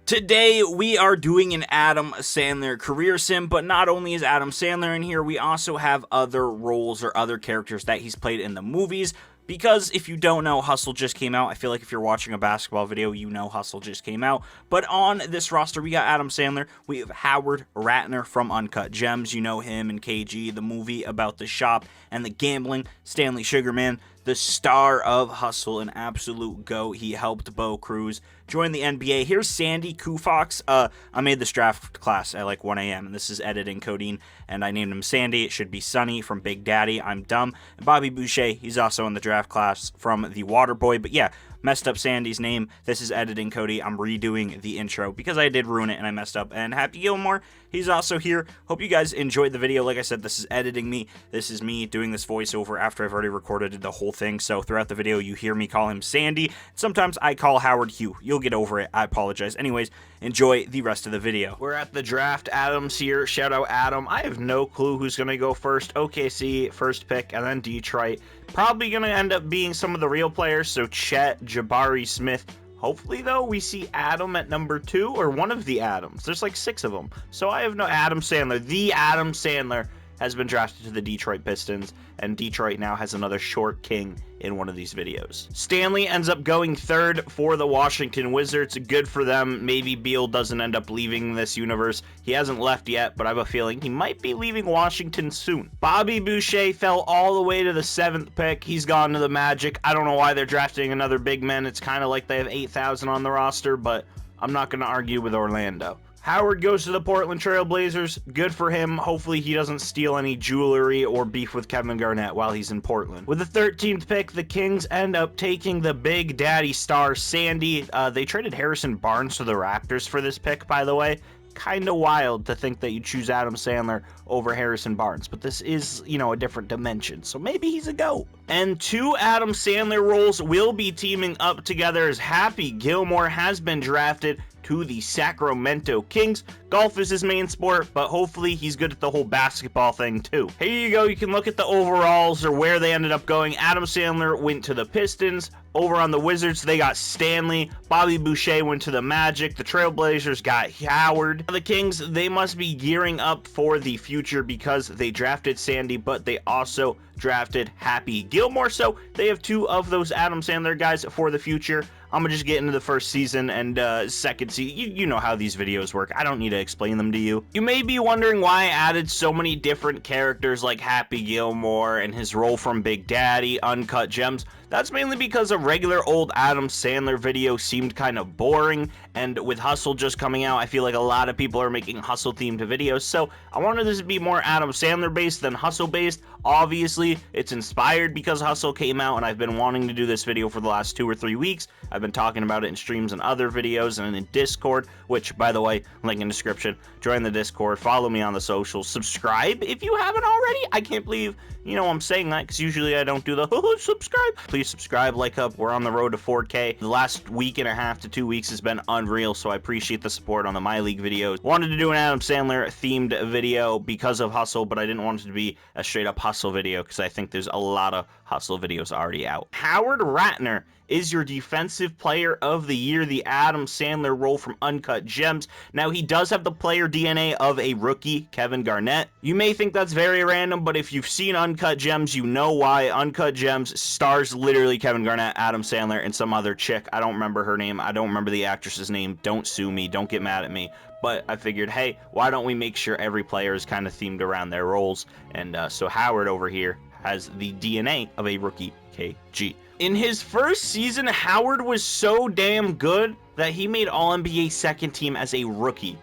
Today, we are doing an Adam Sandler career sim, but not only is Adam Sandler in here, we also have other roles or other characters that he's played in the movies. Because if you don't know, Hustle just came out. I feel like if you're watching a basketball video, you know Hustle just came out. But on this roster, we got Adam Sandler. We have Howard Ratner from Uncut Gems. You know him in KG, the movie about the shop and the gambling. Stanley Sugarman, the star of Hustle, an absolute GOAT. He helped Bo Cruz join the NBA. Here's Sandy Koufax. I made this draft class at like 1 a.m. and this is editing coding, and I named him Sandy. It should be Sonny from Big Daddy. I'm dumb. And Bobby Boucher, he's also in the draft class from The Waterboy. But yeah, messed up Sandy's name. This is editing Cody. I'm redoing the intro because I did ruin it and I messed up. And Happy Gilmore, he's also here. Hope you guys enjoyed the video. Like I said, this is editing me. This is me doing this voiceover after I've already recorded the whole thing. So throughout the video, you hear me call him Sandy. Sometimes I call Howard Hugh. You'll get over it. I apologize. Anyways, enjoy the rest of the video. We're at the draft. Adam's here. Shout out Adam. I have no clue who's going to go first. OKC, first pick, and then Detroit. Probably going to end up being some of the real players. So Chet, Jabari Smith. Hopefully, though, we see Adam at number 2 or one of the Adams. There's like 6 of them. So I have no Adam Sandler. The Adam Sandler has been drafted to the Detroit Pistons, and Detroit now has another short king in one of these videos. Stanley ends up going 3rd for the Washington Wizards. Good for them. Maybe Beal doesn't end up leaving this universe. He hasn't left yet, but I have a feeling he might be leaving Washington soon. Bobby Boucher fell all the way to the 7th pick. He's gone to the Magic. I don't know why they're drafting another big man. It's kind of like they have 8,000 on the roster, but I'm not going to argue with Orlando. Howard goes to the Portland Trail Blazers. Good for him. Hopefully he doesn't steal any jewelry or beef with Kevin Garnett while he's in Portland. With the 13th pick, the Kings end up taking the Big Daddy star, Sandy. They traded Harrison Barnes to the Raptors for this pick, by the way. Kind of wild to think that you choose Adam Sandler over Harrison Barnes, but this is, you know, a different dimension, so maybe he's a GOAT. And 2 Adam Sandler roles will be teaming up together as Happy Gilmore has been drafted to the Sacramento Kings. Golf is his main sport, but hopefully he's good at the whole basketball thing too. Here you go, you can look at the overalls or where they ended up going. Adam Sandler went to the Pistons. Over on the Wizards, they got Stanley. Bobby Boucher went to the Magic. The Trailblazers got Howard. The Kings, they must be gearing up for the future because they drafted Sandy, but they also drafted Happy Gilmore. So they have 2 of those Adam Sandler guys for the future. I'm gonna just get into the first season and second season. You know how these videos work. I don't need to explain them to you. You may be wondering why I added so many different characters like Happy Gilmore and his role from Big Daddy, Uncut Gems. That's mainly because a regular old Adam Sandler video seemed kind of boring, and with Hustle just coming out, I feel like a lot of people are making Hustle themed videos, so I wanted this to be more Adam Sandler based than Hustle based. Obviously, it's inspired because Hustle came out, and I've been wanting to do this video for the last 2 or 3 weeks. I've been talking about it in streams and other videos and in Discord, which, by the way, link in description. Join the Discord, follow me on the socials, subscribe if you haven't already. I can't believe, you know, I'm saying that because usually I don't do the subscribe. Please subscribe, like up. We're on the road to 4K. The last week and a half to 2 weeks has been unreal, so I appreciate the support on the My League videos. Wanted to do an Adam Sandler themed video because of Hustle, but I didn't want it to be a straight up Hustle video because I think there's a lot of Hustle videos already out. Howard Ratner is your defensive player of the year, the Adam Sandler role from Uncut Gems. Now, he does have the player DNA of a rookie, Kevin Garnett. You may think that's very random, but if you've seen Uncut Gems, you know why. Uncut Gems stars literally Kevin Garnett, Adam Sandler, and some other chick. I don't remember her name. I don't remember the actress's name. Don't sue me. Don't get mad at me. But I figured, hey, why don't we make sure every player is kind of themed around their roles? And so Howard over here has the DNA of a rookie, KG. In his first season, Howard was so damn good that he made All-NBA second team as a rookie.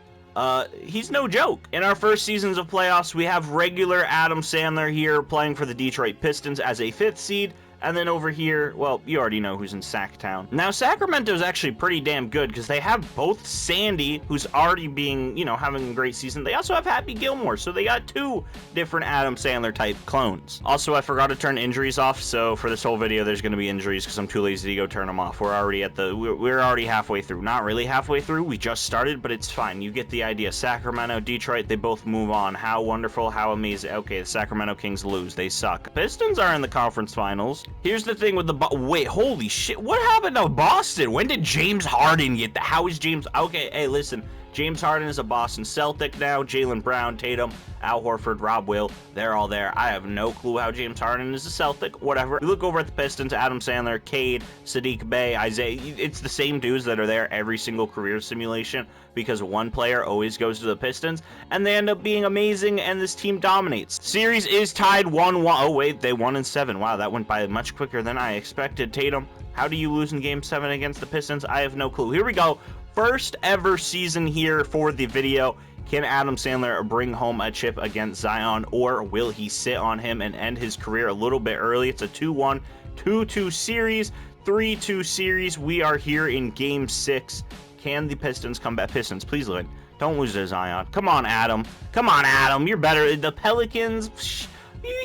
He's no joke. In our first seasons of playoffs, we have regular Adam Sandler here playing for the Detroit Pistons as a 5th seed. And then over here, well, you already know who's in Sacktown. Now, Sacramento's actually pretty damn good because they have both Sandy, who's already being, you know, having a great season. They also have Happy Gilmore, so they got 2 different Adam Sandler type clones. Also, I forgot to turn injuries off, so for this whole video, there's going to be injuries because I'm too lazy to go turn them off. We're already halfway through. Not really halfway through. We just started, but it's fine. You get the idea. Sacramento, Detroit, they both move on. How wonderful, how amazing. Okay, the Sacramento Kings lose. They suck. Pistons are in the conference finals. Here's the thing with the wait, holy shit, what happened to Boston? When did James Harden get that? How is James? Okay, hey, listen, James Harden is a Boston Celtic now. Jaylen Brown, Tatum, Al Horford, Rob Will, they're all there. I have no clue how James Harden is a Celtic, whatever. You look over at the Pistons, Adam Sandler, Cade, Sadiq Bey, Isaiah, it's the same dudes that are there every single career simulation because one player always goes to the Pistons, and they end up being amazing, and this team dominates. Series is tied 1-1. Oh, wait, they won in 7. Wow, that went by much quicker than I expected. Tatum, how do you lose in Game 7 against the Pistons? I have no clue. Here we go. First ever season here for the video. Can Adam Sandler bring home a chip against Zion, or will he sit on him and end his career a little bit early? It's a 2-1, 2-2 series, 3-2 series. We are here in Game 6. Can the Pistons come back? Pistons, please win. Don't lose to Zion. Come on, Adam. Come on, Adam. You're better. The Pelicans...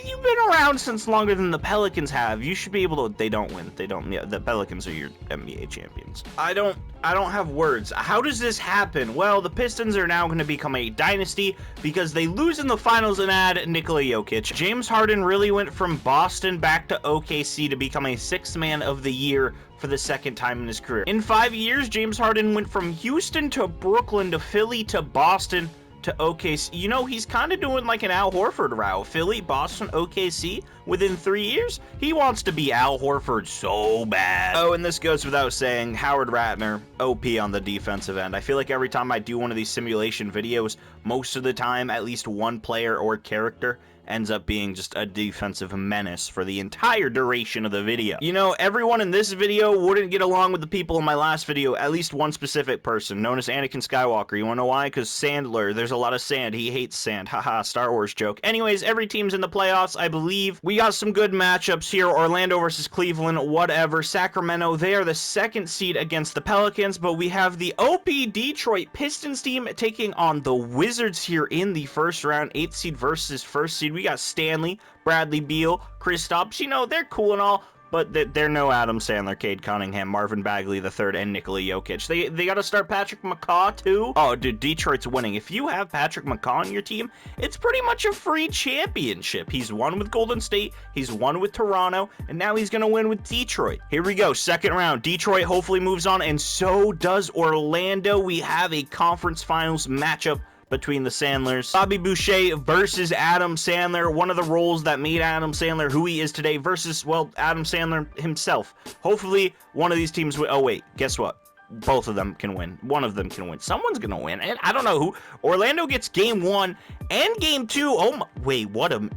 You've been around since longer than the Pelicans have. You should be able to. They don't win. They don't. Yeah, the Pelicans are your NBA champions. I don't have words. How does this happen? Well, the Pistons are now going to become a dynasty because they lose in the finals and add Nikola Jokic. James Harden really went from Boston back to OKC to become a sixth man of the year for the second time in his career. In 5 years, James Harden went from Houston to Brooklyn to Philly to Boston to OKC. You know, he's kind of doing like an Al Horford route. Philly, Boston, OKC within 3 years. He wants to be Al Horford so bad. Oh, and this goes without saying, Howard Ratner, OP on the defensive end. I feel like every time I do one of these simulation videos, most of the time, at least one player or character ends up being just a defensive menace for the entire duration of the video. You know, everyone in this video wouldn't get along with the people in my last video, at least one specific person, known as Anakin Skywalker. You wanna know why? Because Sandler, there's a lot of sand. He hates sand. Haha, Star Wars joke. Anyways, every team's in the playoffs, I believe. We got some good matchups here. Orlando versus Cleveland, whatever. Sacramento, they are the second seed against the Pelicans, but we have the OP Detroit Pistons team taking on the Wizards here in the first round. 8th seed versus 1st seed. We got Stanley, Bradley Beal, Kristaps. You know, they're cool and all, but they're no Adam Sandler, Cade Cunningham, Marvin Bagley III, and Nikola Jokic. They got to start Patrick McCaw, too. Oh, dude, Detroit's winning. If you have Patrick McCaw on your team, it's pretty much a free championship. He's won with Golden State, he's won with Toronto, and now he's going to win with Detroit. Here we go, second round. Detroit hopefully moves on, and so does Orlando. We have a conference finals matchup between the Sandlers. Bobby Boucher versus Adam Sandler, one of the roles that made Adam Sandler who he is today versus, well, Adam Sandler himself. Hopefully, one of these teams will... Oh, wait, guess what? Both of them can win. One of them can win. Someone's gonna win, and I don't know who. Orlando gets game 1 and game 2. Oh, my... Wait, what a...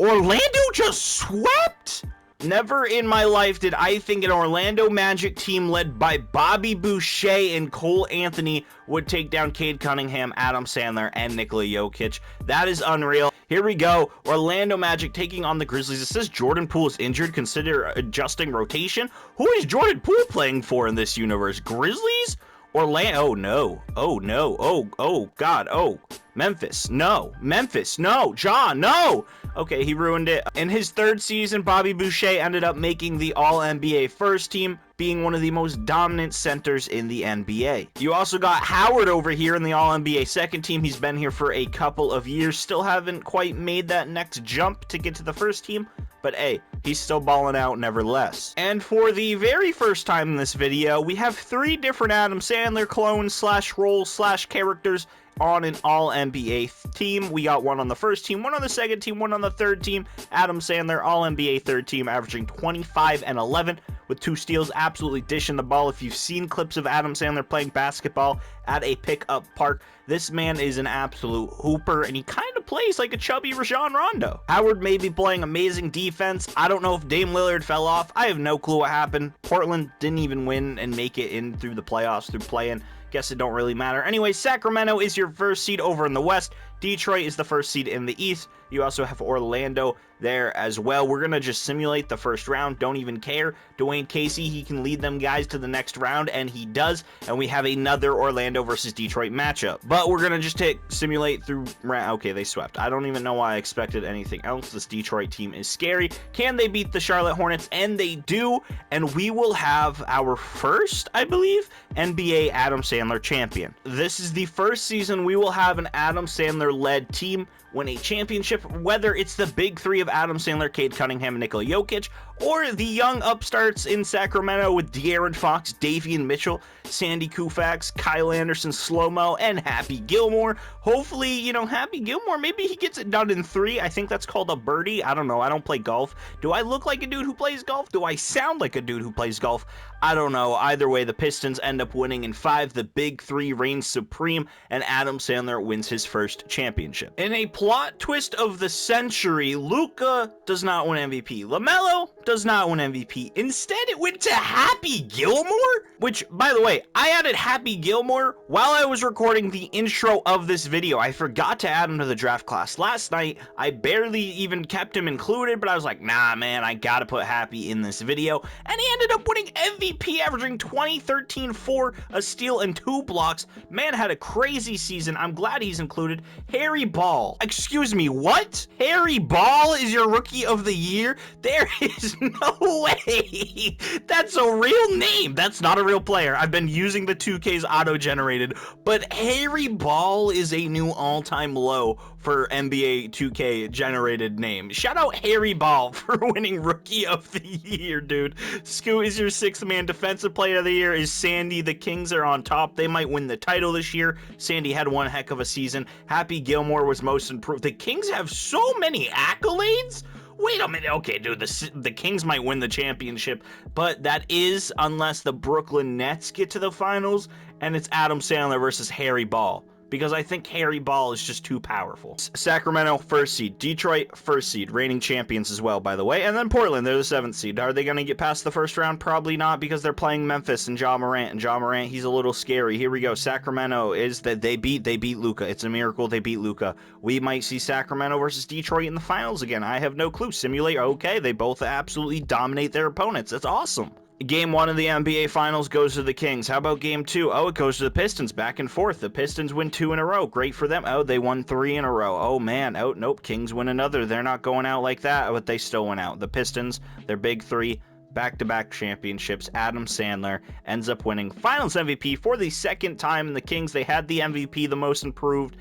Orlando just swept? Never in my life did I think an Orlando Magic team led by Bobby Boucher and Cole Anthony would take down Cade Cunningham, Adam Sandler, and Nikola Jokic. That is unreal. Here we go. Orlando Magic taking on the Grizzlies. It says Jordan Poole is injured. Consider adjusting rotation. Who is Jordan Poole playing for in this universe? Grizzlies? Orlando? Oh, no. Oh, no. Oh, God. Oh, Memphis. No. Memphis. No. John. No. Okay, he ruined it. In his 3rd season, Bobby Boucher ended up making the All-NBA first team, being one of the most dominant centers in the NBA. You also got Howard over here in the All-NBA second team. He's been here for a couple of years. Still haven't quite made that next jump to get to the first team, but hey, he's still balling out nevertheless. And for the very first time in this video, we have 3 different Adam Sandler clones slash roles slash characters on an All-NBA team. We got one on the first team, one on the second team, one on the third team. Adam Sandler, All-NBA third team, averaging 25 and 11 with 2 steals, absolutely dishing the ball. If you've seen clips of Adam Sandler playing basketball at a pickup park, this man is an absolute hooper, and he kind of plays like a chubby Rajon Rondo. Howard may be playing amazing defense. I don't know if Dame Lillard fell off. I have no clue what happened. Portland didn't even win and make it in through the playoffs through play-in. Guess it don't really matter. Anyway, Sacramento is your first seed over in the West. Detroit is the first seed in the East. You also have Orlando there as well. We're going to just simulate the first round. Don't even care. Dwayne Casey, he can lead them guys to the next round, and he does. And we have another Orlando versus Detroit matchup. But we're going to just simulate through... Okay, they swept. I don't even know why I expected anything else. This Detroit team is scary. Can they beat the Charlotte Hornets? And they do. And we will have our first, I believe, NBA Adam Sandler champion. This is the first season we will have an Adam Sandler-led team win a championship, whether it's the big 3 of Adam Sandler, Cade Cunningham, and Nikola Jokic, or the young upstarts in Sacramento with De'Aaron Fox, Davian Mitchell, Sandy Koufax, Kyle Anderson, Slow-Mo, and Happy Gilmore. Hopefully, you know, Happy Gilmore, maybe he gets it done in 3. I think that's called a birdie. I don't know. I don't play golf. Do I look like a dude who plays golf? Do I sound like a dude who plays golf? I don't know. Either way, the Pistons end up winning in 5. The Big 3 reigns supreme, and Adam Sandler wins his first championship. In a plot twist of the century, Luka does not win MVP. LaMelo does not win MVP. Instead, it went to Happy Gilmore, which, by the way, I added Happy Gilmore while I was recording the intro of this video. I forgot to add him to the draft class last night. I barely even kept him included, but I was like, nah, man, I gotta put Happy in this video. And he ended up winning MVP, averaging 20, 13, 4, a steal, and 2 blocks. Man had a crazy season. I'm glad he's included. Harry Ball. Excuse me, what? Harry Ball is your rookie of the year? There is no way. That's a real name. That's not a real player. I've been using the 2Ks auto-generated, but Harry Ball is a new all-time low for NBA 2K generated name. Shout out Harry Ball for winning Rookie of the Year, dude. Scoot is your 6th man. Defensive Player of the Year is Sandy. The Kings are on top. They might win the title this year. Sandy had one heck of a season. Happy Gilmore was most improved. The Kings have so many accolades? Wait a minute. Okay, dude, the Kings might win the championship, but that is unless the Brooklyn Nets get to the finals and it's Adam Sandler versus Harry Ball, because I think Harry Ball is just too powerful. Sacramento, 1st seed. Detroit, 1st seed. Reigning champions as well, by the way. And then Portland, they're the 7th seed. Are they going to get past the first round? Probably not, because they're playing Memphis and Ja Morant. And Ja Morant, he's a little scary. Here we go. Sacramento is that they beat Luka. It's a miracle they beat Luka. We might see Sacramento versus Detroit in the finals again. I have no clue. Simulate. Okay, they both absolutely dominate their opponents. That's awesome. Game 1 of the NBA Finals goes to the Kings. How about Game 2? Oh, it goes to the Pistons, back and forth. The Pistons win 2 in a row. Great for them. Oh, they won 3 in a row. Oh, man. Oh, nope. Kings win another. They're not going out like that, but they still went out. The Pistons, their Big 3, back-to-back championships. Adam Sandler ends up winning Finals MVP for the 2nd time. And the Kings, they had the MVP, the most improved,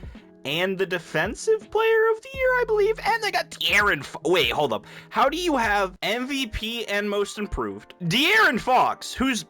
and the Defensive Player of the Year, I believe, and they got De'Aaron wait, hold up. How do you have MVP and Most Improved? De'Aaron Fox, it's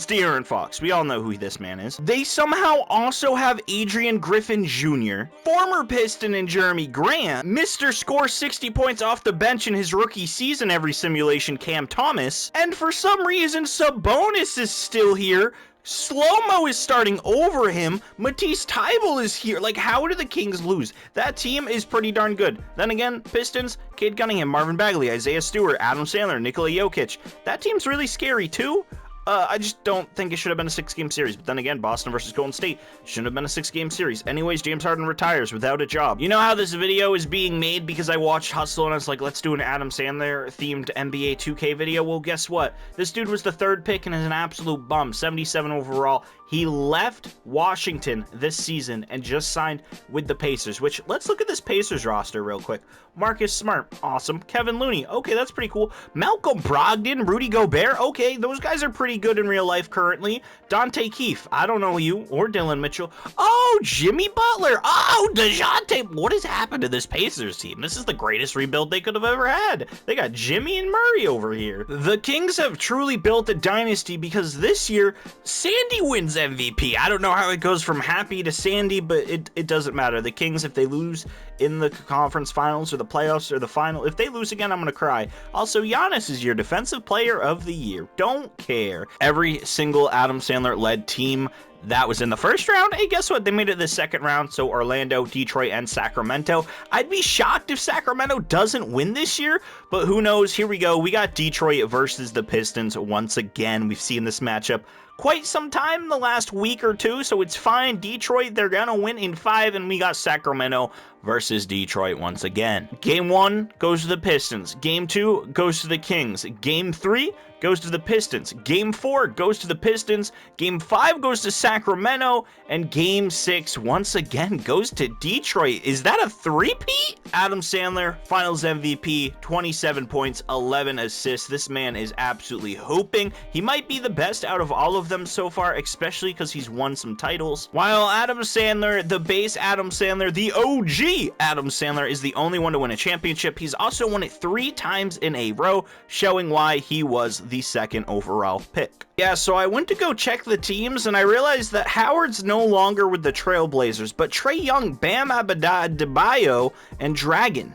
De'Aaron Fox. We all know who this man is. They somehow also have Adrian Griffin Jr., former Piston and Jeremy Grant, Mr. Score 60 points off the bench in his rookie season every simulation, Cam Thomas, and for some reason, Sabonis is still here. Slow-Mo is starting over him. Matisse Thybulle is here. Like, how did the Kings lose? That team is pretty darn good. Then again, Pistons, Cade Cunningham, Marvin Bagley, Isaiah Stewart, Adam Sandler, Nikola Jokic. That team's really scary, too. I just don't think it should have been a 6-game series. But then again, Boston versus Golden State shouldn't have been a 6-game series. Anyways, James Harden retires without a job. You know how this video is being made because I watched Hustle and I was like, let's do an Adam Sandler themed NBA 2K video? Well, guess what? This dude was the 3rd pick and is an absolute bum. 77 overall. He left Washington this season and just signed with the Pacers, which, let's look at this Pacers roster real quick. Marcus Smart, awesome. Kevin Looney, okay, that's pretty cool. Malcolm Brogdon, Rudy Gobert, okay, those guys are pretty good in real life currently. Dante Keefe, I don't know you, or Dylan Mitchell. Oh, Jimmy Butler. Oh, DeJounte. What has happened to this Pacers team? This is the greatest rebuild they could have ever had. They got Jimmy and Murray over here. The Kings have truly built a dynasty because this year, Sandy wins MVP. I don't know how it goes from Happy to Sandy, but it doesn't matter. The Kings, if they lose in the conference finals or the playoffs or the final, if they lose again, I'm gonna cry. Also, Giannis is your Defensive Player of the Year. Don't care. Every single Adam Sandler led team that was in the first round, hey, guess what? They made it the 2nd round, so Orlando, Detroit, and Sacramento. I'd be shocked if Sacramento doesn't win this year, but who knows? Here we go. We got Detroit versus the Pistons once again. We've seen this matchup quite some time in the last week or two, so it's fine. Detroit, they're gonna win in 5, and we got Sacramento versus Detroit once again. Game 1 goes to the Pistons. Game 2 goes to the Kings. Game 3 goes to the Pistons. Game 4 goes to the Pistons. Game 5 goes to Sacramento. And Game 6 once again goes to Detroit. Is that a three-peat? Adam Sandler, Finals MVP, 27 points, 11 assists. This man is absolutely hooping. He might be the best out of all of them so far, especially because he's won some titles. While Adam Sandler, the base Adam Sandler, the OG Adam Sandler, is the only one to win a championship, he's also won it 3 times in a row, showing why he was the 2nd overall pick. Yeah, so I went to go check the teams, and I realized that Howard's no longer with the Trailblazers, but Trae Young, Bam Adebayo, and Dragon.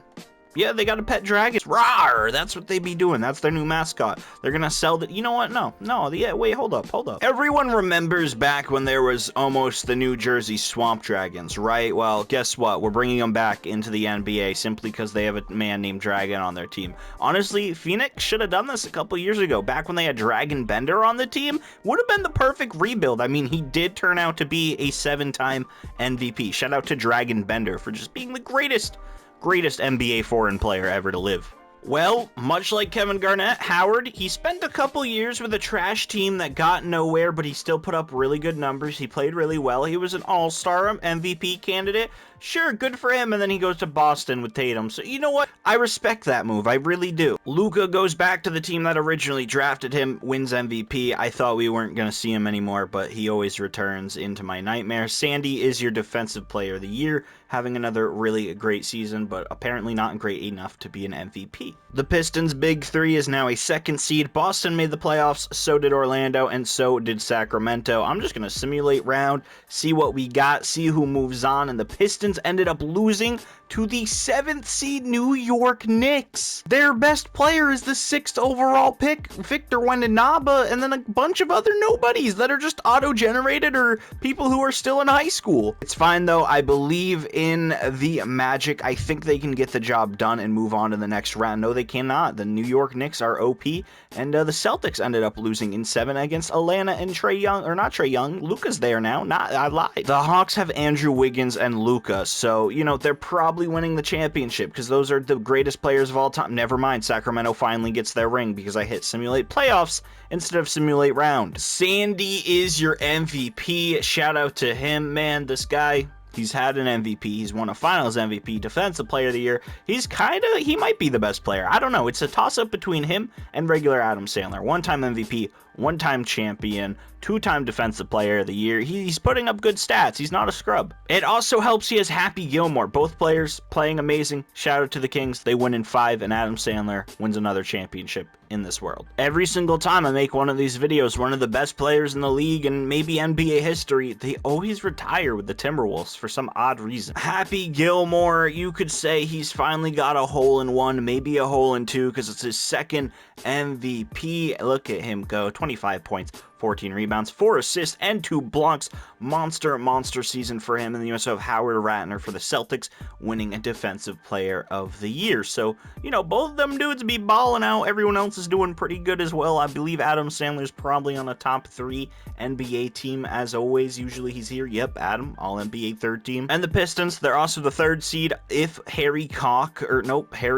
Yeah, they got a pet dragon. Rawr! That's what they be doing. That's their new mascot. They're gonna sell the... You know what? No. Yeah, wait, hold up. Everyone remembers back when there was almost the New Jersey Swamp Dragons, right? Well, guess what? We're bringing them back into the NBA simply because they have a man named Dragon on their team. Honestly, Phoenix should have done this a couple years ago. Back when they had Dragon Bender on the team, would have been the perfect rebuild. I mean, he did turn out to be a 7-time MVP. Shout out to Dragon Bender for just being the greatest NBA foreign player ever to live. Well, much like Kevin Garnett, Howard, he spent a couple years with a trash team that got nowhere, but he still put up really good numbers. He played really well. He was an all-star MVP candidate. Sure, good for him, and then he goes to Boston with Tatum. So, you know what? I respect that move. I really do. Luka goes back to the team that originally drafted him, wins MVP. I thought we weren't going to see him anymore, but he always returns into my nightmare. Sandy is your Defensive Player of the Year, having another really great season, but apparently not great enough to be an MVP. The Pistons' Big 3 is now a 2nd seed. Boston made the playoffs, so did Orlando, and so did Sacramento. I'm just going to simulate round, see what we got, see who moves on, and the Pistons ended up losing to the 7th seed New York Knicks. Their best player is the 6th overall pick, Victor Wembanyama, and then a bunch of other nobodies that are just auto-generated or people who are still in high school. It's fine though. I believe in the Magic. I think they can get the job done and move on to the next round. No, they cannot. The New York Knicks are OP, and the Celtics ended up losing in 7 against Atlanta and Trae Young, or not Trae Young, Luka's there now. I lied. The Hawks have Andrew Wiggins and Luka, so, you know, they're probably winning the championship because those are the greatest players of all time. Never mind, Sacramento finally gets their ring because I hit simulate playoffs instead of simulate round. Sandy is your MVP. Shout out to him, man. This guy, he's had an MVP. He's won a Finals MVP, Defensive Player of the Year. He might be the best player. I don't know. It's a toss-up between him and regular Adam Sandler. 1-time MVP, 1-time champion, 2-time Defensive Player of the Year. He's putting up good stats. He's not a scrub. It also helps he has Happy Gilmore. Both players playing amazing. Shout out to the Kings. They win in 5, and Adam Sandler wins another championship in this world. Every single time I make one of these videos, one of the best players in the league and maybe NBA history, they always retire with the Timberwolves for some odd reason. Happy Gilmore, you could say he's finally got a hole in 1, maybe a hole in 2, because it's his 2nd MVP. Look at him go. 25 points, 14 rebounds, 4 assists, and 2 blocks. Monster season for him. And then you also have Howard Ratner for the Celtics winning a Defensive Player of the Year. So, you know, both of them dudes be balling out. Everyone else is doing pretty good as well. I believe Adam Sandler's probably on a top 3 NBA team as always. Usually he's here. Yep, Adam, all NBA 3rd team. And the Pistons, they're also the 3rd seed if Harry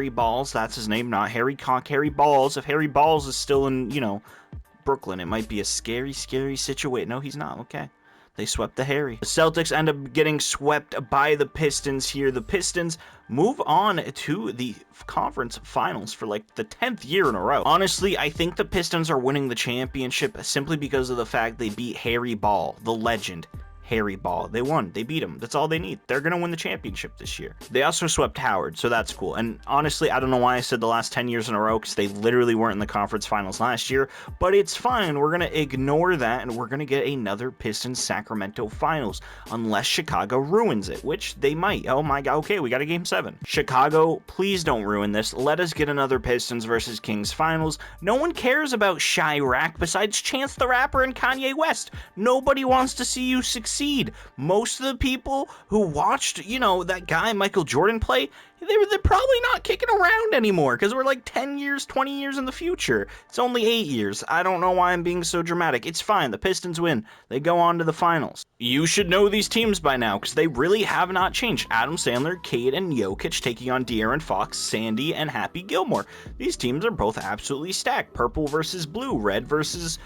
Balls, that's his name, not Harry Cock, Harry Balls. If Harry Balls is still in, you know, Brooklyn, it might be a scary situation. No, he's not. Okay. They swept the Harry. The Celtics end up getting swept by the Pistons here. The Pistons move on to the conference finals for like the 10th year in a row. Honestly, I think the Pistons are winning the championship simply because of the fact they beat Harry Ball, the legend. Harry Ball. They won. They beat him. That's all they need. They're going to win the championship this year. They also swept Howard, so that's cool. And honestly, I don't know why I said the last 10 years in a row, because they literally weren't in the conference finals last year, but it's fine. We're going to ignore that, and we're going to get another Pistons-Sacramento finals, unless Chicago ruins it, which they might. Oh my god, okay, we got a Game 7. Chicago, please don't ruin this. Let us get another Pistons versus Kings finals. No one cares about Chirac besides Chance the Rapper and Kanye West. Nobody wants to see you succeed succeed. Most of the people who watched, you know, that guy Michael Jordan play, they're probably not kicking around anymore because we're like 10 years, 20 years in the future. It's only 8 years. I don't know why I'm being so dramatic. It's fine. The Pistons win. They go on to the finals. You should know these teams by now because they really have not changed. Adam Sandler, Cade, and Jokic taking on De'Aaron Fox, Sandy, and Happy Gilmore. These teams are both absolutely stacked. Purple versus blue, red versus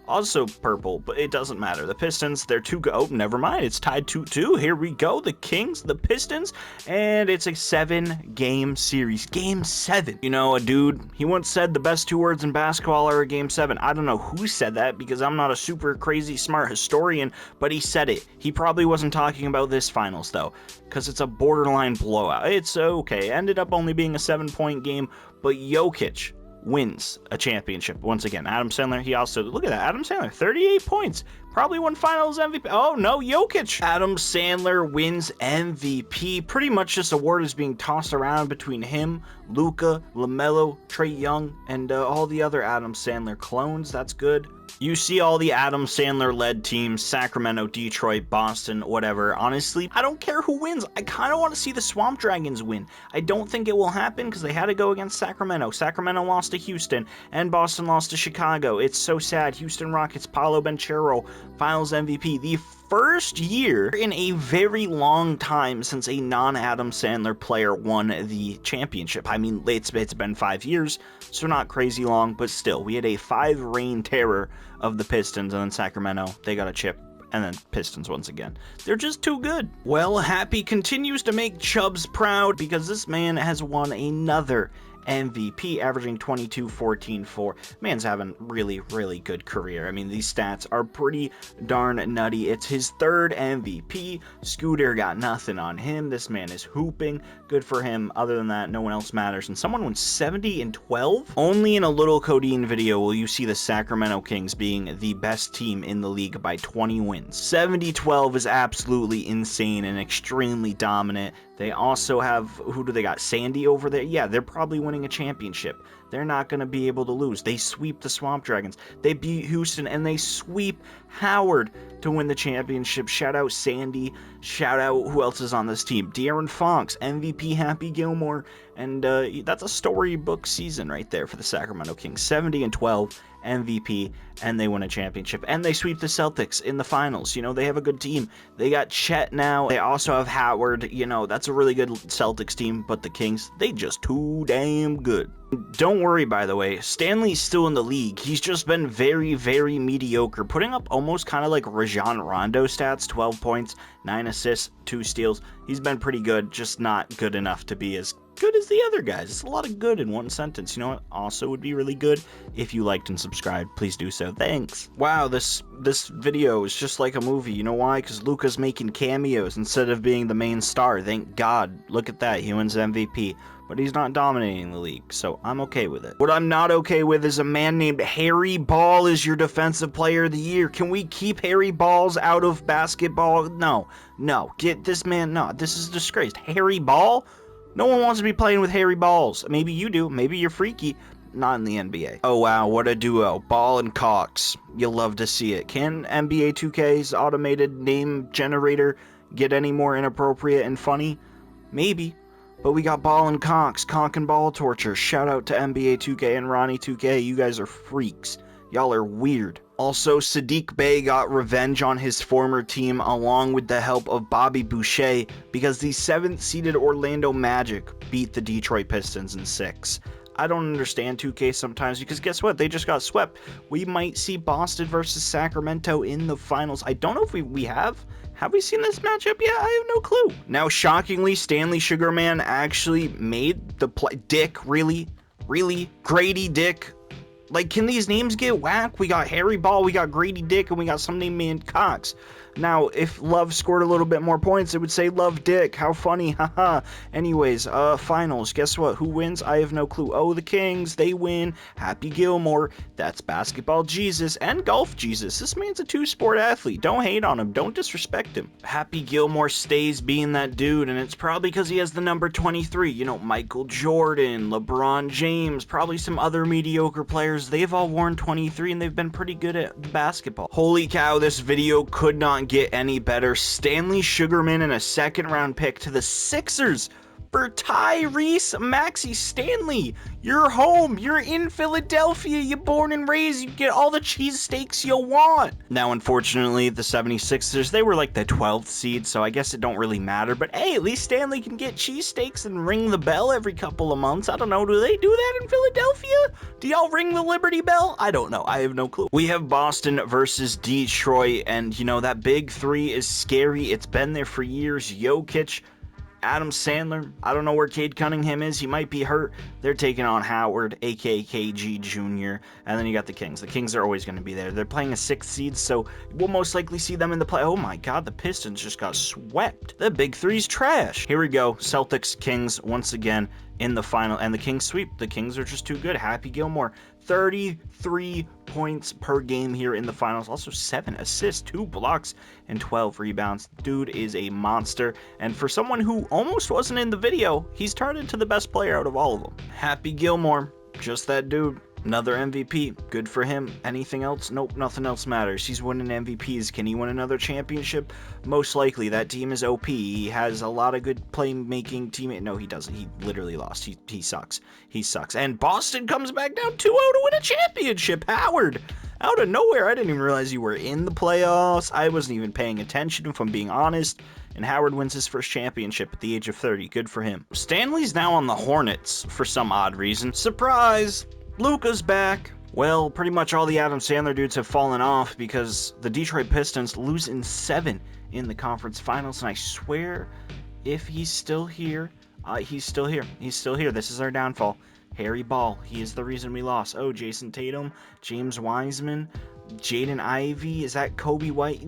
also purple, but it doesn't matter. The Pistons, they're 2-0. Oh, never mind. It's tied 2-2. Here we go. The Kings, the Pistons, and it's a 7-game series. Game 7. You know, a dude, he once said the best 2 words in basketball are a Game 7. I don't know who said that because I'm not a super crazy smart historian, but he said it. He probably wasn't talking about this finals, though, because it's a borderline blowout. It's okay. Ended up only being a 7-point game, but Jokic wins a championship once again. Adam Sandler, he also, look at that, Adam Sandler, 38 points, probably won finals MVP. Oh no, Jokic. Adam Sandler wins MVP. Pretty much this award is being tossed around between him, Luka, LaMelo, Trae Young, and all the other Adam Sandler clones. That's good. You see all the Adam Sandler-led teams, Sacramento, Detroit, Boston, whatever. Honestly, I don't care who wins. I kind of want to see the Swamp Dragons win. I don't think it will happen because they had to go against Sacramento. Sacramento lost to Houston, and Boston lost to Chicago. It's so sad. Houston Rockets, Paolo Banchero, Finals MVP. The first year in a very long time since a non-Adam Sandler player won the championship. I mean, it's been 5 years, so not crazy long, but still, we had a 5-reign terror of the Pistons, and then Sacramento, they got a chip, and then Pistons once again. They're just too good. Well, Happy continues to make Chubbs proud because this man has won another MVP, averaging 22, 14, 4. Man's having really, really good career. I mean, these stats are pretty darn nutty. It's his 3rd MVP. Scooter got nothing on him. This man is hooping. Good for him. Other than that, no one else matters. And someone went 70 and 12? Only in a Little Codeine video will you see the Sacramento Kings being the best team in the league by 20 wins. 70-12 is absolutely insane and extremely dominant. They also have, who do they got? Sandy over there? Yeah, they're probably winning a championship. They're not going to be able to lose. They sweep the Swamp Dragons. They beat Houston, and they sweep Howard to win the championship. Shout out Sandy. Shout out who else is on this team. De'Aaron Fox, MVP Happy Gilmore. And that's a storybook season right there for the Sacramento Kings. 70 and 12. MVP, and they win a championship, and they sweep the Celtics in the finals. You know, they have a good team. They got Chet now. They also have Howard. You know, that's a really good Celtics team, but the Kings, they just too damn good. Don't worry, by the way, Stanley's still in the league. He's just been very, very mediocre, putting up almost kind of like Rajon Rondo stats, 12 points, 9 assists, 2 steals. He's been pretty good, just not good enough to be as good as the other guys. It's a lot of good in one sentence. You know what also would be really good? If you liked and subscribed, please do so. Thanks. Wow, this video is just like a movie. You know why? Because Luka's making cameos instead of being the main star. Thank God. Look at that. He wins MVP. But he's not dominating the league, so I'm okay with it. What I'm not okay with is a man named Harry Ball is your defensive player of the year. Can we keep Harry Balls out of basketball? No. Get this man, no. This is a disgrace. Harry Ball? No one wants to be playing with Harry Balls. Maybe you do. Maybe you're freaky. Not in the NBA. Oh wow, what a duo. Ball and Cox. You'll love to see it. Can NBA 2K's automated name generator get any more inappropriate and funny? Maybe. But we got Ball and Cox, Conk and Ball Torture. Shout out to NBA 2K and Ronnie 2K. You guys are freaks. Y'all are weird. Also, Sadiq Bey got revenge on his former team along with the help of Bobby Boucher because the 7th-seeded Orlando Magic beat the Detroit Pistons in 6. I don't understand 2K sometimes because guess what? They just got swept. We might see Boston versus Sacramento in the finals. I don't know if we have. Have we seen this matchup yet? I have no clue. Now, shockingly, Stanley Sugarman actually made the play. Dick, really? Really? Grady Dick? Like, can these names get whack? We got Harry Ball, we got Grady Dick, and we got some name named Cox. Now, if Love scored a little bit more points, it would say Love Dick. How funny, haha. Anyways, finals. Guess what? Who wins? I have no clue. Oh, the Kings, they win. Happy Gilmore. That's basketball Jesus and golf Jesus. This man's a 2-sport athlete. Don't hate on him. Don't disrespect him. Happy Gilmore stays being that dude, and it's probably because he has the number 23. You know, Michael Jordan, LeBron James, probably some other mediocre players. They've all worn 23, and they've been pretty good at basketball. Holy cow, this video could not not get any better. Stanley Sugarman and a second-round pick to the Sixers for Tyrese Maxey Stanley. You're home. You're in Philadelphia. You're born and raised. You get all the cheesesteaks you want. Now, unfortunately, the 76ers, they were like the 12th seed, so I guess it don't really matter. But hey, at least Stanley can get cheesesteaks and ring the bell every couple of months. I don't know. Do they do that in Philadelphia? Do y'all ring the Liberty Bell? I don't know. I have no clue. We have Boston versus Detroit, and you know, that big three is scary. It's been there for years. Jokic, Adam Sandler, I don't know where Cade Cunningham is. He might be hurt. They're taking on Howard, aka KG Jr. And then you got the Kings. The Kings are always going to be there. They're playing a 6th seed, so we'll most likely see them in the play. Oh my god, the Pistons just got swept. The big three's trash. Here we go. Celtics, Kings once again in the final, and the Kings sweep. The Kings are just too good. Happy Gilmore, 33 points per game here in the finals. Also 7 assists, 2 blocks, and 12 rebounds. Dude is a monster, and for someone who almost wasn't in the video, he's turned into the best player out of all of them. Happy Gilmore, just that dude. Another MVP, good for him. Anything else? Nope, nothing else matters. He's winning MVPs. Can he win another championship? Most likely. That team is OP. He has a lot of good playmaking teammate. No, he doesn't. He literally lost. He sucks. He sucks. And Boston comes back down 2-0 to win a championship. Howard, out of nowhere. I didn't even realize you were in the playoffs. I wasn't even paying attention, if I'm being honest. And Howard wins his first championship at the age of 30. Good for him. Stanley's now on the Hornets for some odd reason. Surprise! Luka's back. Well, pretty much all the Adam Sandler dudes have fallen off because the Detroit Pistons lose in 7 in the conference finals, and I swear if he's still here, he's still here. He's still here. This is our downfall. Harry Ball, he is the reason we lost. Oh, Jason Tatum, James Wiseman, Jaden Ivey, is that Kobe White?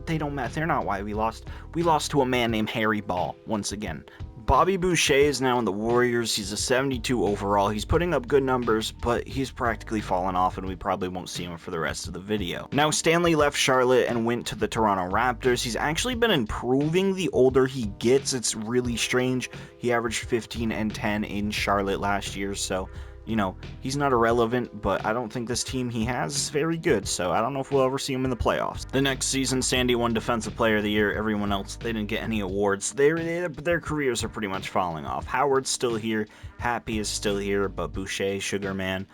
They don't matter. They're not why we lost. We lost to a man named Harry Ball once again. Bobby Boucher is now in the Warriors. He's a 72 overall. He's putting up good numbers, but he's practically fallen off, and we probably won't see him for the rest of the video. Now, Stanley left Charlotte and went to the Toronto Raptors. He's actually been improving the older he gets. It's really strange. He averaged 15 and 10 in Charlotte last year, so you know, he's not irrelevant, but I don't think this team he has is very good, so I don't know if we'll ever see him in the playoffs. The next season, Sandy won Defensive Player of the Year. Everyone else, they didn't get any awards. Their careers are pretty much falling off. Howard's still here, Happy is still here, but Boucher, Sugarman,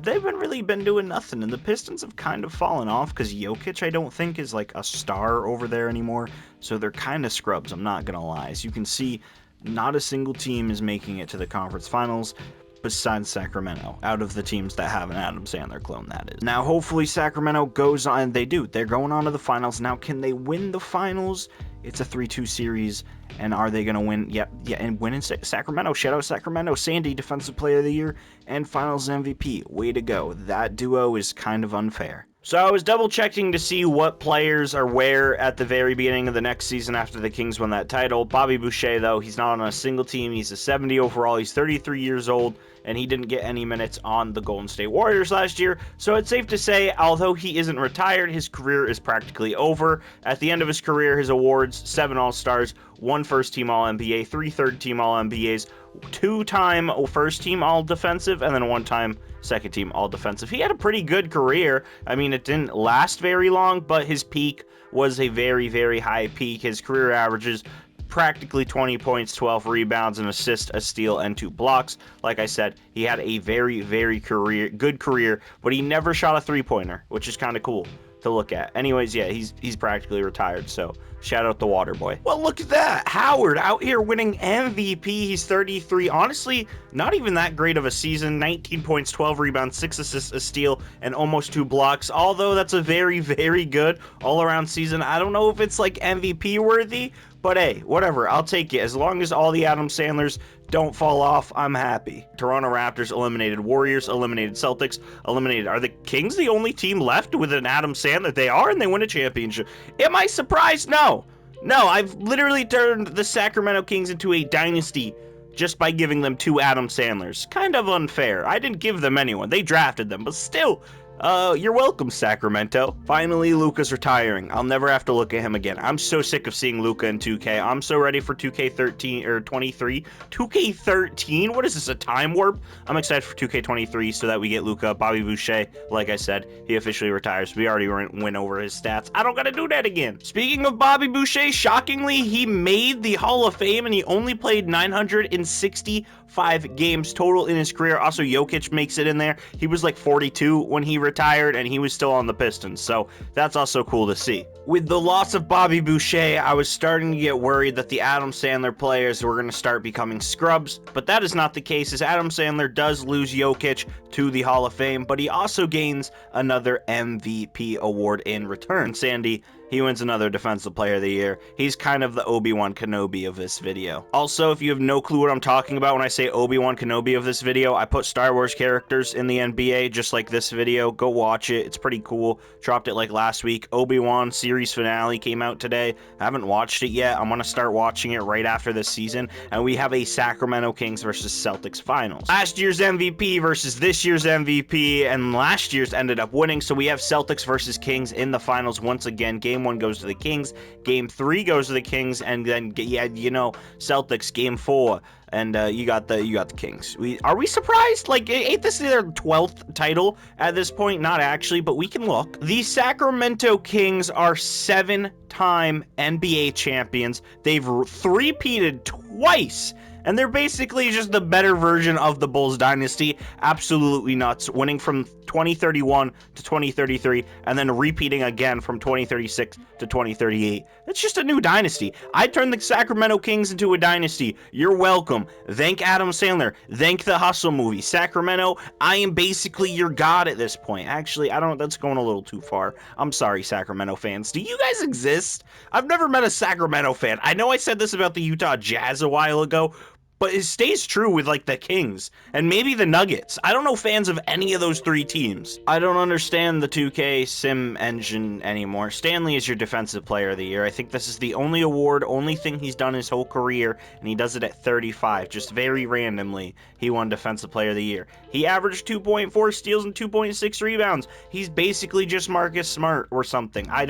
they've really been doing nothing, and the Pistons have kind of fallen off because Jokic, I don't think, is like a star over there anymore, so they're kind of scrubs, I'm not gonna lie. As you can see, not a single team is making it to the conference finals, besides Sacramento, out of the teams that have an Adam Sandler clone, that is. Now, hopefully Sacramento goes on, they do, they're going on to the finals. Now, can they win the finals? It's a 3-2 series, and are they going to win? Yeah, and win in Sacramento. Shout out Sacramento. Sandy, Defensive Player of the Year, and Finals MVP. Way to go. That duo is kind of unfair. So I was double checking to see what players are where at the very beginning of the next season after the Kings won that title. Bobby Boucher, though, he's not on a single team. He's a 70 overall. He's 33 years old, and he didn't get any minutes on the Golden State Warriors last year. So it's safe to say, although he isn't retired, his career is practically over. At the end of his career, his awards, 7 All-Stars, 1 first-team All-NBA, 3 third-team All-NBAs, 2-time first-team All-Defensive, and then 1-time second-team All-Defensive. He had a pretty good career. I mean, it didn't last very long, but his peak was a very, very high peak. His career averages practically 20 points, 12 rebounds, an assist, a steal, and 2 blocks. Like I said, he had a very, very good career, but he never shot a three-pointer, which is kind of cool to look at. Anyways, yeah, he's practically retired, so shout out the water boy. Well, look at that. Howard out here winning MVP. He's 33. Honestly, not even that great of a season. 19 points, 12 rebounds, 6 assists, a steal, and almost 2 blocks. Although that's a very, very good all-around season. I don't know if it's like MVP worthy, but hey, whatever. I'll take it. As long as all the Adam Sandlers don't fall off, I'm happy. Toronto Raptors eliminated Warriors, eliminated Celtics, eliminated... Are the Kings the only team left with an Adam Sandler? They are, and they win a championship. Am I surprised? No. No, I've literally turned the Sacramento Kings into a dynasty just by giving them 2 Adam Sandlers. Kind of unfair. I didn't give them anyone. They drafted them, but still, You're welcome, Sacramento. Finally, Luka's retiring. I'll never have to look at him again. I'm so sick of seeing Luka in 2K. I'm so ready for 2K13 or 23. 2K13? What is this, a time warp? I'm excited for 2K23 so that we get Luka. Bobby Boucher, like I said, he officially retires. We already went over his stats. I don't gotta do that again. Speaking of Bobby Boucher, shockingly, he made the Hall of Fame and he only played 965 games total in his career. Also, Jokic makes it in there. He was like 42 when he retired and he was still on the Pistons, so that's also cool to see. With the loss of Bobby Boucher, I was starting to get worried that the Adam Sandler players were going to start becoming scrubs, but that is not the case, as Adam Sandler does lose Jokic to the Hall of Fame, but he also gains another MVP award in return. Sandy, he wins another Defensive Player of the Year. He's kind of the Obi-Wan Kenobi of this video. Also, if you have no clue what I'm talking about when I say Obi-Wan Kenobi of this video, I put Star Wars characters in the NBA, just like this video. Go watch it. It's pretty cool. Dropped it like last week. Obi-Wan series finale came out today. I haven't watched it yet. I'm going to start watching it right after this season. And we have a Sacramento Kings versus Celtics finals. Last year's MVP versus this year's MVP, and last year's ended up winning. So we have Celtics versus Kings in the finals once again. Game 1 goes to the Kings, Game 3 goes to the Kings, and then Celtics Game 4, and you got the Kings. Are we surprised? Like, ain't this their 12th title at this point? Not actually, but we can look. The Sacramento Kings are 7-time NBA champions. They've three-peated twice. And they're basically just the better version of the Bulls dynasty. Absolutely nuts. Winning from 2031 to 2033 and then repeating again from 2036 to 2038. That's just a new dynasty. I turned the Sacramento Kings into a dynasty. You're welcome. Thank Adam Sandler. Thank the Hustle movie. Sacramento, I am basically your god at this point. Actually, that's going a little too far. I'm sorry, Sacramento fans. Do you guys exist? I've never met a Sacramento fan. I know I said this about the Utah Jazz a while ago, but it stays true with, like, the Kings and maybe the Nuggets. I don't know fans of any of those three teams. I don't understand the 2K sim engine anymore. Stanley is your Defensive Player of the Year. I think this is the only thing he's done his whole career, and he does it at 35. Just very randomly, he won Defensive Player of the Year. He averaged 2.4 steals and 2.6 rebounds. He's basically just Marcus Smart or something. I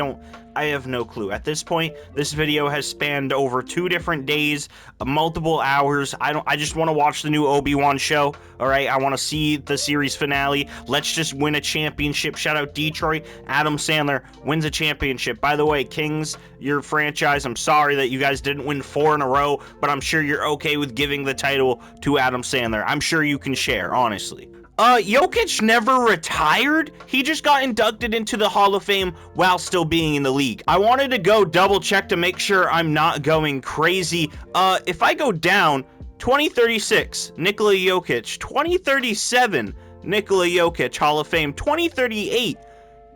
have no clue. At this point, this video has spanned over 2 different days, multiple hours. I just want to watch the new Obi-Wan show. All right, I want to see the series finale. Let's just win a championship. Shout out Detroit. Adam Sandler wins a championship. By the way, Kings, your franchise, I'm sorry that you guys didn't win 4 in a row, but I'm sure you're okay with giving the title to Adam Sandler. I'm sure you can share, honestly. Jokic never retired. He just got inducted into the Hall of Fame while still being in the league. I wanted to go double check to make sure I'm not going crazy. If I go down, 2036, Nikola Jokic. 2037, Nikola Jokic, Hall of Fame. 2038,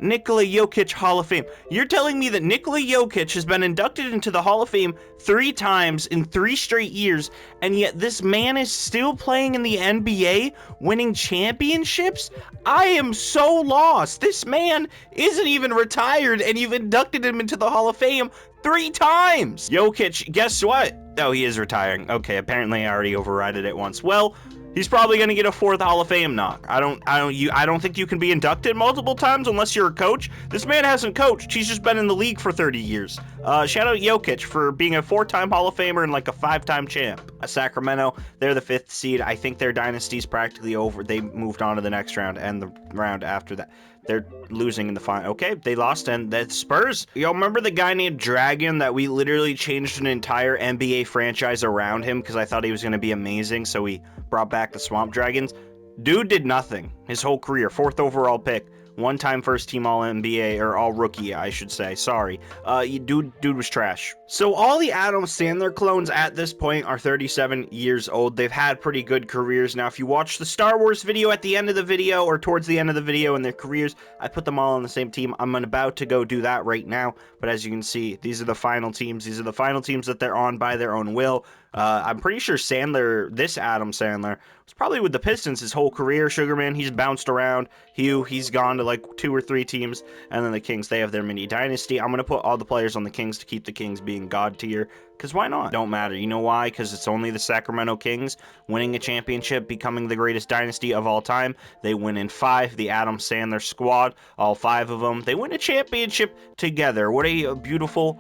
Nikola Jokic, Hall of Fame. You're telling me that Nikola Jokic has been inducted into the Hall of Fame 3 times in 3 straight years, and yet this man is still playing in the NBA, winning championships? I am so lost. This man isn't even retired, and you've inducted him into the Hall of Fame 3 times. Jokic, guess what? Oh, he is retiring. Okay, apparently I already overrided it once. Well, he's probably going to get a 4th Hall of Fame knock. I don't think you can be inducted multiple times unless you're a coach. This man hasn't coached. He's just been in the league for 30 years. Shout out Jokic for being a 4-time Hall of Famer and like a 5-time champ. Sacramento, they're the 5th seed. I think their dynasty's practically over. They moved on to the next round and the round after that. They're losing in the final. Okay, they lost, and the Spurs. Y'all remember the guy named Dragon that we literally changed an entire NBA franchise around him because I thought he was going to be amazing, so we brought back the Swamp Dragons? Dude did nothing his whole career. 4th overall pick. 1-time first-team All-NBA, or All-Rookie, I should say. Sorry. Dude was trash. So all the Adam Sandler clones at this point are 37 years old. They've had pretty good careers. Now, if you watch the Star Wars video at the end of the video, or towards the end of the video in their careers, I put them all on the same team. I'm about to go do that right now. But as you can see, these are the final teams. These are the final teams that they're on by their own will. I'm pretty sure this Adam Sandler, was probably with the Pistons his whole career. Sugarman, he's bounced around. He's gone to like 2 or 3 teams, and then the Kings, they have their mini dynasty. I'm going to put all the players on the Kings to keep the Kings being god tier, because why not? Don't matter. You know why? Because it's only the Sacramento Kings winning a championship, becoming the greatest dynasty of all time. They win in 5. The Adam Sandler squad, all 5 of them, they win a championship together. What a beautiful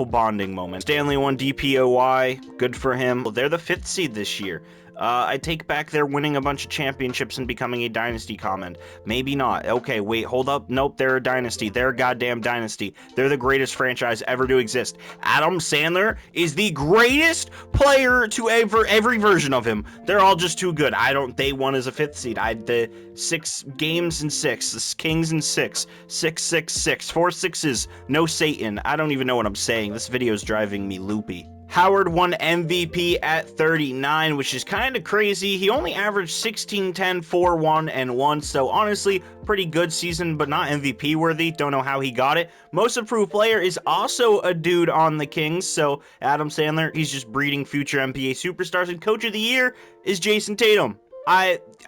bonding moment. Stanley won DPOY. Good for him. They're the 5th seed this year. I take back their winning a bunch of championships and becoming a dynasty comment. Maybe not. Okay, wait, hold up. Nope, they're a dynasty. They're a goddamn dynasty. They're the greatest franchise ever to exist. Adam Sandler is the greatest player to ever, every version of him. They're all just too good. They won as a 5th seed. The 6 games in 6. The Kings in 6. 6, 6, 6. 4 6s. No Satan. I don't even know what I'm saying. This video is driving me loopy. Howard won MVP at 39, which is kind of crazy. He only averaged 16, 10, 4, 1, and 1, so honestly, pretty good season, but not MVP worthy. Don't know how he got it. Most improved player is also a dude on the Kings, so Adam Sandler, he's just breeding future NBA superstars, and Coach of the Year is Jason Tatum.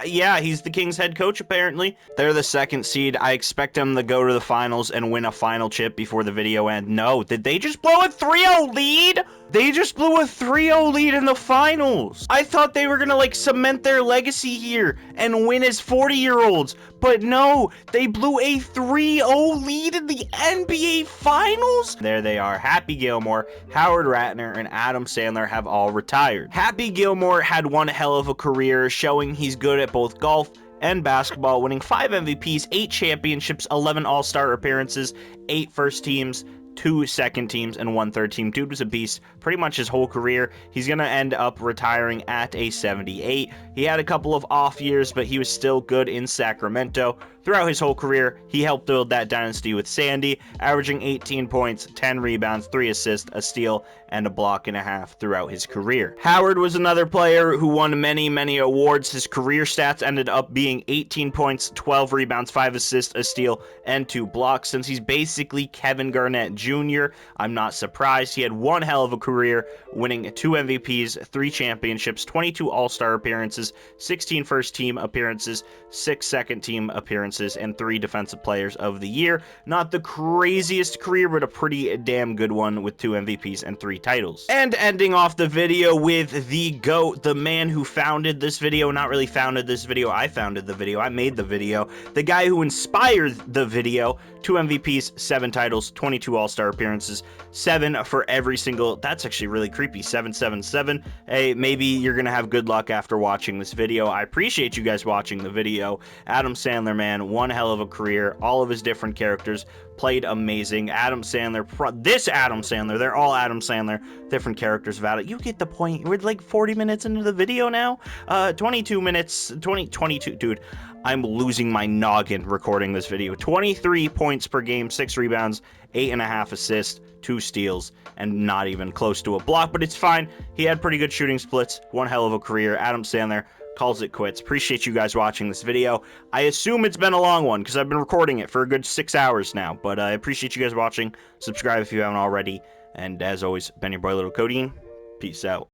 Yeah, he's the Kings head coach, apparently. They're the 2nd seed. I expect them to go to the finals and win a final chip before the video ends. No, did they just blow a 3-0 lead? They just blew a 3-0 lead in the finals. I thought they were gonna, like, cement their legacy here and win as 40-year-olds. But no, they blew a 3-0 lead in the NBA Finals? There they are. Happy Gilmore, Howard Ratner, and Adam Sandler have all retired. Happy Gilmore had one hell of a career, showing he's good at both golf and basketball, winning 5 MVPs, 8 championships, 11 All-Star appearances, 8 first teams, 2 second teams, and 1 third team. Dude was a beast pretty much his whole career. He's gonna end up retiring at a 78. He had a couple of off years, but he was still good in Sacramento. Throughout his whole career, he helped build that dynasty with Sandy, averaging 18 points, 10 rebounds, 3 assists, a steal, and a block and a half throughout his career. Howard was another player who won many awards. His career stats ended up being 18 points, 12 rebounds, 5 assists, a steal, and 2 blocks. Since he's basically Kevin Garnett Jr., I'm not surprised. He had one hell of a career, winning 2 MVPs, 3 championships, 22 All-Star appearances, 16 first team appearances, 6 second team appearances, and 3 defensive players of the year. Not the craziest career, but a pretty damn good one with 2 MVPs and 3 titles. And ending off the video with the GOAT, the man who founded this video. Not really founded this video, I founded the video, I made the video. The guy who inspired the video. 2 MVPs, 7 titles, 22 All-Star appearances, 7 for every single, that's actually really creepy, 777. Hey, maybe you're gonna have good luck after watching this video. I appreciate you guys watching the video. Adam Sandler, man, one hell of a career. All of his different characters played amazing. Adam Sandler, this Adam Sandler, they're all Adam Sandler, different characters about it. You get the point. We're like 40 minutes into the video now. 22 minutes, 22, dude. I'm losing my noggin recording this video. 23 points per game, 6 rebounds, 8.5 assists, 2 steals, and not even close to a block, but it's fine. He had pretty good shooting splits. One hell of a career. Adam Sandler calls it quits. Appreciate you guys watching this video. I assume it's been a long one because I've been recording it for a good 6 hours now, but I appreciate you guys watching. Subscribe if you haven't already, and as always, been your boy Little Codeine. Peace out.